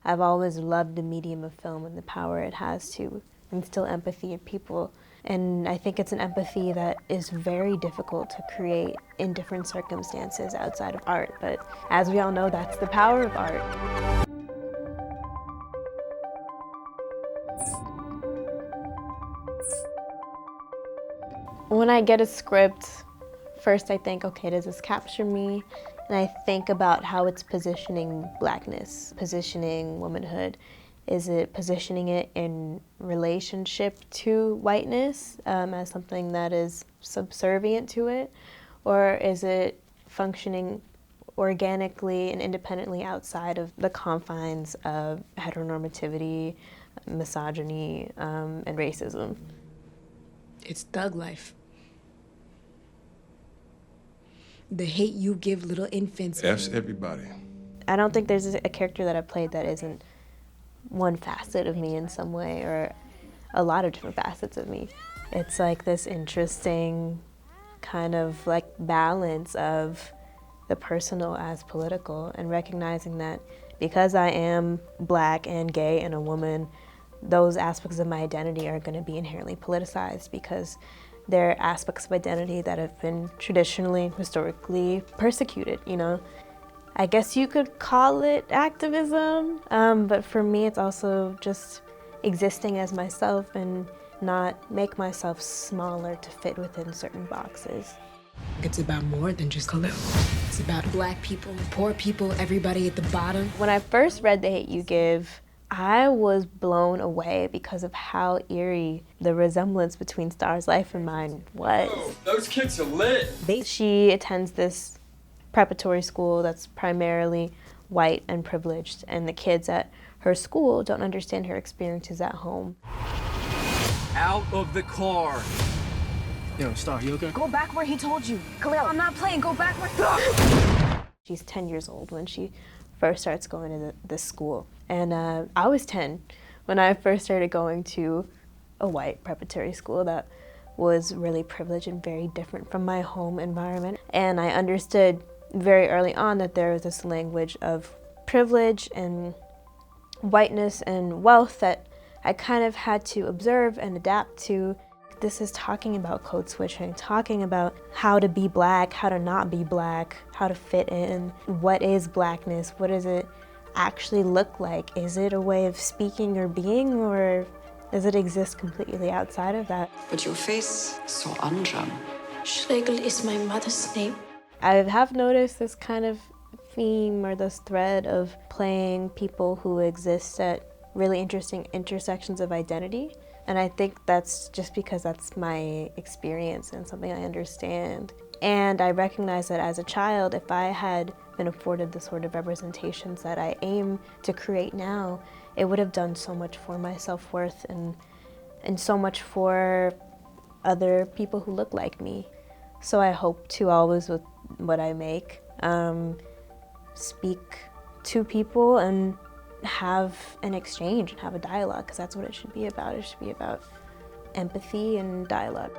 I've always loved the medium of film and the power it has to instill empathy in people. And I think it's an empathy that is very difficult to create in different circumstances outside of art. But as we all know, that's the power of art. When I get a script, first I think, okay, does this capture me? And I think about how it's positioning Blackness, positioning womanhood. Is it positioning it in relationship to whiteness as something that is subservient to it? Or is it functioning organically and independently outside of the confines of heteronormativity, misogyny, and racism? It's thug life. The hate you give little infants. That's everybody. I don't think there's a character that I've played that isn't one facet of me in some way, or a lot of different facets of me. It's like this interesting kind of like balance of the personal as political, and recognizing that because I am Black and gay and a woman, those aspects of my identity are going to be inherently politicized because they're aspects of identity that have been traditionally, historically persecuted, you know? I guess you could call it activism, but for me it's also just existing as myself and not make myself smaller to fit within certain boxes. It's about more than just color. It's about Black people, poor people, everybody at the bottom. When I first read The Hate U Give, I was blown away because of how eerie the resemblance between Star's life and mine was. Those kids are lit. She attends this preparatory school that's primarily white and privileged, and the kids at her school don't understand her experiences at home. Out of the car. Yo, Star, you okay? Go back where he told you. Khalil, I'm not playing. Go back where... She's 10 years old when she first starts going to this school. And I was 10 when I first started going to a white preparatory school that was really privileged and very different from my home environment. And I understood very early on that there was this language of privilege and whiteness and wealth that I kind of had to observe and adapt to. This is talking about code switching, talking about how to be Black, how to not be Black, how to fit in. What is Blackness? What does it actually look like? Is it a way of speaking or being, or does it exist completely outside of that? But your face is so Anjan. Schlegel is my mother's name. I have noticed this kind of theme or this thread of playing people who exist at really interesting intersections of identity. And I think that's just because that's my experience and something I understand. And I recognize that as a child, if I had been afforded the sort of representations that I aim to create now, it would have done so much for my self-worth and so much for other people who look like me. So I hope to always, with what I make, speak to people and have an exchange and have a dialogue, because that's what it should be about. It should be about empathy and dialogue.